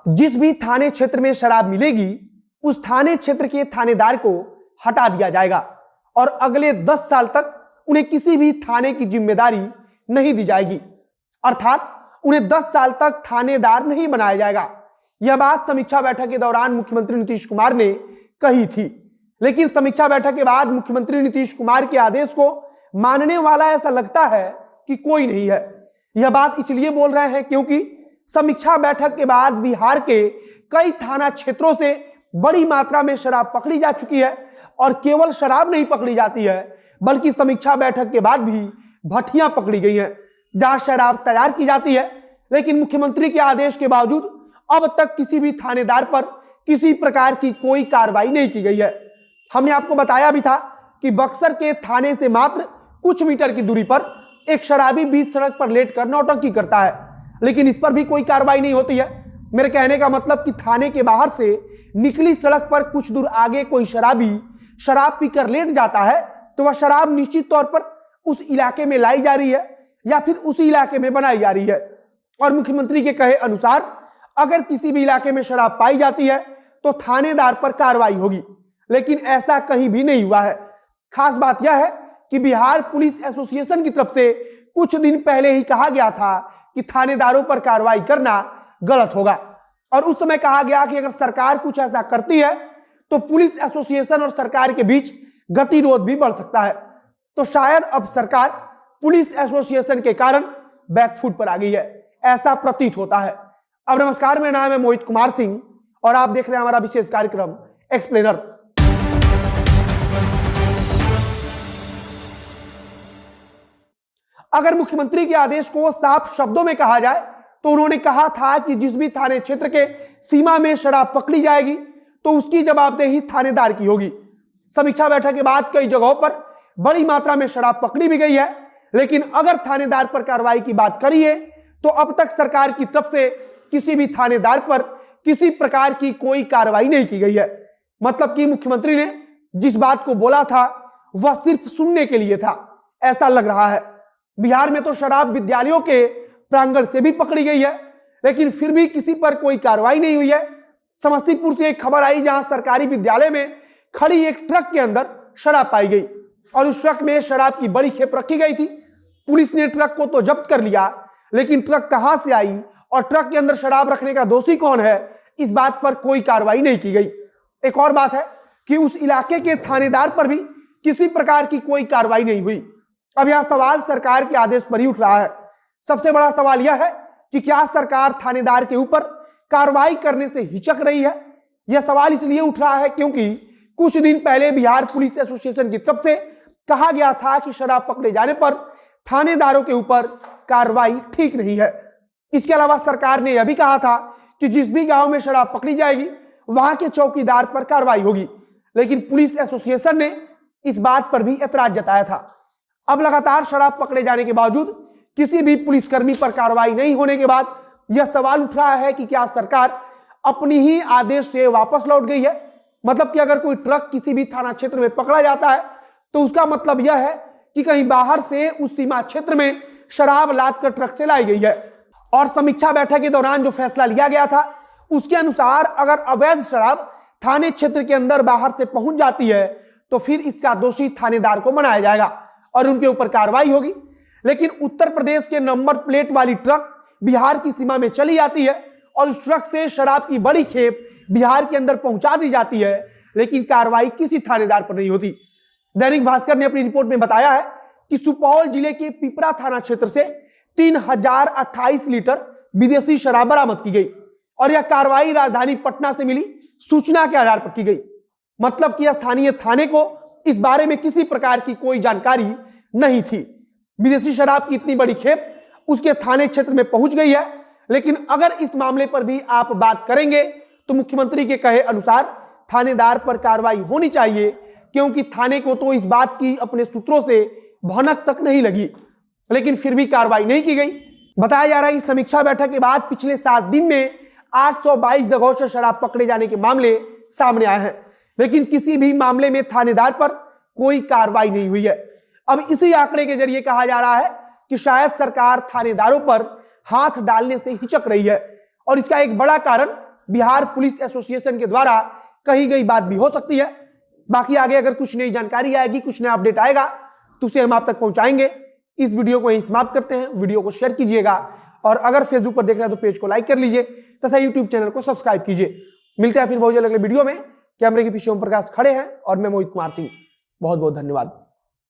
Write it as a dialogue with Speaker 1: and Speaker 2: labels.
Speaker 1: जिस भी थाने क्षेत्र में शराब मिलेगी उस थाने क्षेत्र के थानेदार को हटा दिया जाएगा और अगले 10 साल तक उन्हें किसी भी थाने की जिम्मेदारी नहीं दी जाएगी, अर्थात उन्हें 10 साल तक थानेदार नहीं बनाया जाएगा। यह बात समीक्षा बैठक के दौरान मुख्यमंत्री नीतीश कुमार ने कही थी, लेकिन समीक्षा बैठक के बाद मुख्यमंत्री नीतीश कुमार के आदेश को मानने वाला ऐसा लगता है कि कोई नहीं है। यह बात इसलिए बोल रहे हैं क्योंकि समीक्षा बैठक के बाद बिहार के कई थाना क्षेत्रों से बड़ी मात्रा में शराब पकड़ी जा चुकी है और केवल शराब नहीं पकड़ी जाती है बल्कि समीक्षा बैठक के बाद भी भट्टियां पकड़ी गई हैं जहां शराब तैयार की जाती है। लेकिन मुख्यमंत्री के आदेश के बावजूद अब तक किसी भी थानेदार पर किसी प्रकार की कोई कार्रवाई नहीं की गई है। हमने आपको बताया भी था कि बक्सर के थाने से मात्र कुछ मीटर की दूरी पर एक शराबी बीच सड़क पर लेटकर नौटंकी करता है, लेकिन इस पर भी कोई कार्रवाई नहीं होती है। मेरे कहने का मतलब कि थाने के बाहर से निकली सड़क पर कुछ दूर आगे कोई शराबी शराब पीकर लेट जाता है तो वह शराब निश्चित तौर पर उस इलाके में लाई जा रही है या फिर उसी इलाके में बनाई जा रही है। और मुख्यमंत्री के कहे अनुसार अगर किसी भी इलाके में शराब पाई जाती है तो थानेदार पर कार्रवाई होगी, लेकिन ऐसा कहीं भी नहीं हुआ है। खास बात यह है कि बिहार पुलिस एसोसिएशन की तरफ से कुछ दिन पहले ही कहा गया था कि थानेदारों पर कार्रवाई करना गलत होगा और उस समय कहा गया कि अगर सरकार कुछ ऐसा करती है तो पुलिस एसोसिएशन और सरकार के बीच गतिरोध भी बढ़ सकता है। तो शायद अब सरकार पुलिस एसोसिएशन के कारण बैकफुट पर आ गई है, ऐसा प्रतीत होता है। अब नमस्कार, मेरा नाम है मोहित कुमार सिंह और आप देख रहे हैं हमारा विशेष कार्यक्रम एक्सप्लेनर। अगर मुख्यमंत्री के आदेश को साफ शब्दों में कहा जाए तो उन्होंने कहा था कि जिस भी थाने क्षेत्र के सीमा में शराब पकड़ी जाएगी तो उसकी जवाबदेही थानेदार की होगी। समीक्षा बैठक के बाद कई जगहों पर बड़ी मात्रा में शराब पकड़ी भी गई है, लेकिन अगर थानेदार पर कार्रवाई की बात करिए तो अब तक सरकार की तरफ से किसी भी थानेदार पर किसी प्रकार की कोई कार्रवाई नहीं की गई है। मतलब कि मुख्यमंत्री ने जिस बात को बोला था वह सिर्फ सुनने के लिए था, ऐसा लग रहा है। बिहार में तो शराब विद्यालयों के प्रांगण से भी पकड़ी गई है, लेकिन फिर भी किसी पर कोई कार्रवाई नहीं हुई है। समस्तीपुर से एक खबर आई जहां सरकारी विद्यालय में खड़ी एक ट्रक के अंदर शराब पाई गई और उस ट्रक में शराब की बड़ी खेप रखी गई थी। पुलिस ने ट्रक को तो जब्त कर लिया, लेकिन ट्रक कहां से आई और ट्रक के अंदर शराब रखने का दोषी कौन है, इस बात पर कोई कार्रवाई नहीं की गई। एक और बात है कि उस इलाके के थानेदार पर भी किसी प्रकार की कोई कार्रवाई नहीं हुई। अब यह सवाल सरकार के आदेश पर ही उठ रहा है। सबसे बड़ा सवाल यह है कि क्या सरकार थानेदार के ऊपर कार्रवाई करने से हिचक रही है। यह सवाल इसलिए उठ रहा है क्योंकि कुछ दिन पहले बिहार पुलिस एसोसिएशन की तरफ से कहा गया था कि शराब पकड़े जाने पर थानेदारों के ऊपर कार्रवाई ठीक नहीं है। इसके अलावा सरकार ने यह भी कहा था कि जिस भी गांव में शराब पकड़ी जाएगी वहां के चौकीदार पर कार्रवाई होगी, लेकिन पुलिस एसोसिएशन ने इस बात पर भी ऐतराज जताया था। अब लगातार शराब पकड़े जाने के बावजूद किसी भी पुलिसकर्मी पर कार्रवाई नहीं होने के बाद यह सवाल उठ रहा है कि क्या सरकार अपनी ही आदेश से वापस लौट गई है। मतलब कि अगर कोई ट्रक किसी भी थाना क्षेत्र में पकड़ा जाता है तो उसका मतलब यह है कि कहीं बाहर से उस सीमा क्षेत्र में शराब लादकर ट्रक से लाई गई है। और समीक्षा बैठक के दौरान जो फैसला लिया गया था उसके अनुसार अगर अवैध शराब थाने क्षेत्र के अंदर बाहर से पहुंच जाती है तो फिर इसका दोषी थानेदार को बनाया जाएगा और उनके ऊपर कार्रवाई होगी। लेकिन उत्तर प्रदेश के नंबर प्लेट वाली ट्रक बिहार की सीमा में चली जाती है और उस ट्रक से शराब की बड़ी खेप बिहार के अंदर पहुंचा दी जाती है, लेकिन कार्रवाई किसी थानेदार पर नहीं होती। दैनिक भास्कर ने अपनी रिपोर्ट में बताया है कि सुपौल जिले के पिपरा थाना क्षेत्र से 3028 लीटर विदेशी शराब बरामद की गई और यह कार्रवाई राजधानी पटना से मिली सूचना के आधार पर की गई। मतलब कि स्थानीय थाने को इस बारे में किसी प्रकार की कोई जानकारी नहीं थी। विदेशी शराब की इतनी बड़ी खेप उसके थाने क्षेत्र में पहुंच गई है, लेकिन अगर इस मामले पर भी आप बात करेंगे तो मुख्यमंत्री के कहे अनुसार थानेदार पर कार्रवाई होनी चाहिए, क्योंकि थाने को तो इस बात की अपने सूत्रों से भनक तक नहीं लगी, लेकिन फिर भी कार्रवाई नहीं की गई। बताया जा रहा है कि समीक्षा बैठक के बाद पिछले 7 दिन में 822 जगहों से शराब पकड़े जाने के मामले सामने आए हैं, लेकिन किसी भी मामले में थानेदार पर कोई कार्रवाई नहीं हुई है। अब इसी आंकड़े के जरिए कहा जा रहा है कि शायद सरकार थानेदारों पर हाथ डालने से हिचक रही है और इसका एक बड़ा कारण बिहार पुलिस एसोसिएशन के द्वारा कही गई बात भी हो सकती है। बाकी आगे अगर कुछ नई जानकारी आएगी, कुछ नया अपडेट आएगा तो उसे हम आप तक पहुंचाएंगे। इस वीडियो को यहीं समाप्त करते हैं। वीडियो को शेयर कीजिएगा और अगर फेसबुक पर देख रहे हैं तो पेज को लाइक कर लीजिए तथा यूट्यूब चैनल को सब्सक्राइब कीजिए। मिलते हैं फिर बहुत जल्द अगले वीडियो में। कैमरे के पीछे ओम प्रकाश खड़े हैं और मैं मोहित कुमार सिंह। बहुत बहुत धन्यवाद।